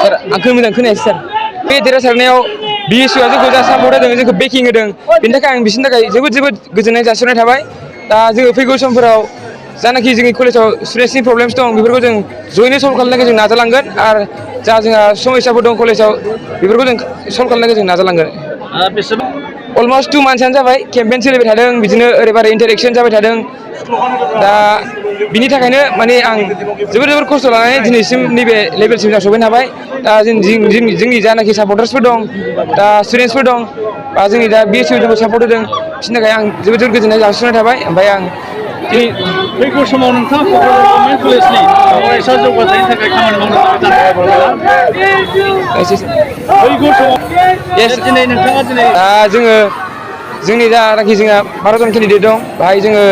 Sir, आंखौ मोजां खोनायासै sir. बे देरहासारनायाव BSU जोंखौ जा सापर्ट होदों, जोंखौ बेकिं होदों, बेनि थाखाय आं बिसोरनि थाखाय जोबोद गोजोननाय जासिहरनाय थाबाय. दा जोङो फैगौ समफोराव जानाखि जोंनि कलेजाव स्टुडेन्ट्सनि प्रब्लेम्स दं बेफोरखौ जों जयैनो सल्भ खालामनो थाखाय जों नाजालांगोन आरो जा जोंहा समस्याफोर दं कलेजाव बेफोरखौ जों सल्भ खालामनो थाखाय जों नाजालांगोन. अलमस्ट 2 मान्थ्सआनो जाबाय केम्पेइन सोलिबाय थादों, बिदिनो ओरैबारै इन्टारेक्शन जाबाय थादों. दा बिनि थाखायनो माने आं जोबोर खस्थ' लानानै दिनैसिम नैबे लेभेलसिम जों सफैनो हाबाय. दा जोंनि जानाखि सापर्टार्सफोर दं, दा स्टुडेन्ट्सफोर दं, बा जोंनि दा BSU जोंखौ सापर्ट होदों, बिसोरनि थाखाय आं जोबोद गोजोननाय जासिहरनाय थाबाय. ओमफ्राय आं फैगौ समाव नोंथाङा क'क्राझार गभर्नमेन्ट कलेजनि फरायसा जौगाथायनि थाखाय खामानि मावनो दिनै नोंथाङा दा जोंनि जानाखि जोंहा 12 जन केन्डिडेट दं, बाहाय जोङो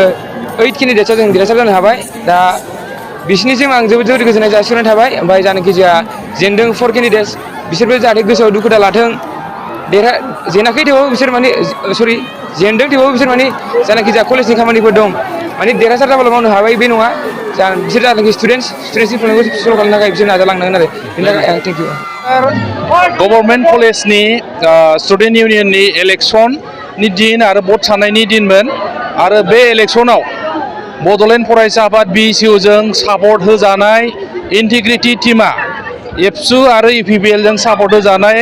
8 केन्डिडेट्सआव जों देरहासार जानो हाबाय. दा बिसोरनिसिम आं जोबोद गोजोननाय जासिहरनाय थाबाय. ओमफ्राय जानाखि जोंहा जेनदों 4 केन्डिडेट्स, बिसोरबो जाहाथे गोसोआव दुखु दा लाथों. जेनाखै थेवबाबो बिसोर माने जेनदों थेवबाबो बिसोर माने जानाखि जा कलेजनि खामानिफोर दं माने देरहासार जाबाल' मावनो हाबाय बे नङा. बिसोर जानाखि स्टुडेन्ट्सनि प्रब्लेमखौ सल्भ खालामनो थाखाय बिसोर नाजालांनांगोन आरो बेनि थाखाय थेंक इउ. गभर्नमेन्ट कलेजनि स्टुडेन्ट इउनियननि इलेक्सननि दिन आरो भट साननायनि दिनमोन आरो बे इलेक्सनाव बड'लेण्ड फरायसा आफाद BSUजों सापर्ट होजानाय इन्टिग्रिटि टीमा एबसु आरो UPPL जों सापर्ट होजानाय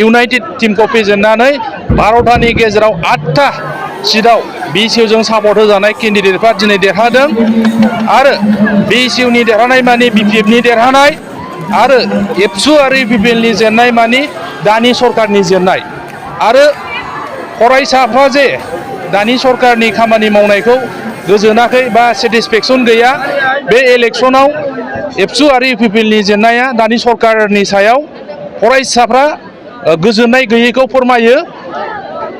इउनाइटेड टीमखौ फेजेननानै 12थानि गेजेराव 8था सिटआव BSUजों सापर्ट होजानाय केन्डिडेटफ्रा दिनै देरहादों आरो BSUनि देरहानाय मानि BPFनि देरहानाय आरो एबसु आरो UPPLनि जेननाय मानि दानि सरकारनि जेननाय. आरो फरायसाफ्रा जे दानि सरकारनि खामानि मावनायखौ गोजोनाखै बा सेटिसफेक्सन गैया, बे इलेक्सनाव एबसु आरो UPPLनि जेननाया दानि सरकारनि सायाव फरायसाफ्रा गोजोननाय गैयैखौ फोरमायो.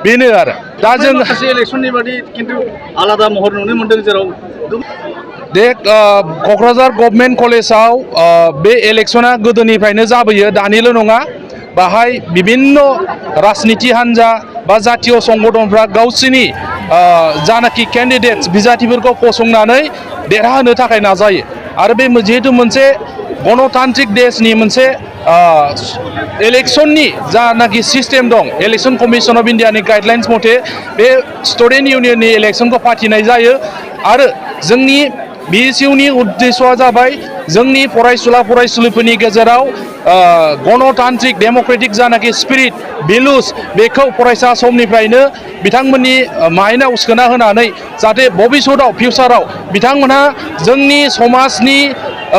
बेनो आरो दा जों माखासे इलेक्सननि बादि खिन्थु आलादा महर नुनो मोनदों जेराव क'क्राझार गभर्नमेन्ट कलेजाव बे इलेक्सना गोदोनिफ्रायनो जाबोयो, दानिल' नङा. बाहाय बिभिन्न राजनिति हान्जा बा जातीय संगठनफ्रा गावसिनि जानाखि केन्डिडेट्स बिजाथिफोरखौ फसंनानै देरहाहोनो थाखाय नाजायो. आरो बे जिहेतु मोनसे गणतान्त्रिक देशनि मोनसे इलेक्सननि जानाखि सिस्टेम दं, इलेक्सन कमिसन अफ इन्डियानि गाइडलाइन्स मथे बे स्टुडेन्ट इउनियननि इलेक्सनखौ फाथिनाय जायो. आरो जोंनि BSUनि उद्देश्यआ जाबाय जोंनि फरायसुला फरायसुलिफोरनि गेजेराव गणतान्त्रिक डेम'क्रेटिक जानाखि स्पिरिट भेलुस बेखौ फरायसा समनिफ्रायनो बिथांमोननि माइन्डआव सोना होनानै जाहाथे भबिष्यताव फिउचाराव बिथांमोनहा जोंनि समाजनि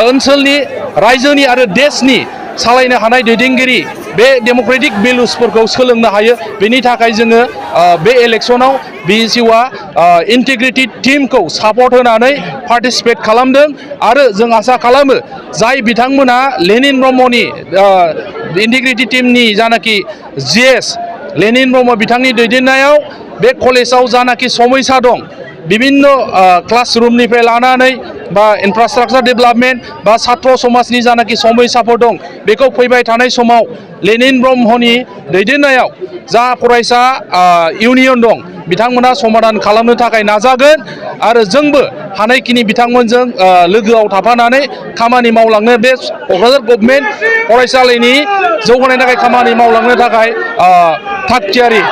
ओनसोलनि रायजोनि आरो देशनि सालायनो हानाय दैदेनगिरि बे डेम'क्रेटिक भेलुसफोरखौ सोलोंनो हायो. बेनि थाखाय जोङो बे इलेक्सनाव BSUआ इन्टिग्रिटि टीमखौ सापर्ट होनानै पार्टिसिपेट खालामदों आरो जों आसा खालामो जाय बिथांमोना लेनिन ब्रह्मनि इन्टिग्रिटि टीमनि जानाखि GS लेनिन ब्रह्म बिथांनि दैदेननायाव बे कलेजाव जानाखि समस्या दं, बिभिन्न क्लासरुमनिफ्राय लानानै बा इनफ्रास्ट्राक्चार डेभेलपमेन्ट बा छात्र समाजनि जानाखि समस्याफोर दं, बेखौ फैबाय थानाय समाव लेनिन ब्रह्मनि दैदेननायाव जा फरायसा इउनियन दं बिथांमोना समाधान खालामनो थाखाय नाजागोन आरो जोंबो हानायखिनि बिथांमोनजों लोगोआव थाफानानै खामानि मावलांनो, बे क'क्राझार गभर्नमेन्ट फरायसालिनि जौगानायनि थाखाय खामानि मावलांनो थाखाय थाग थियारि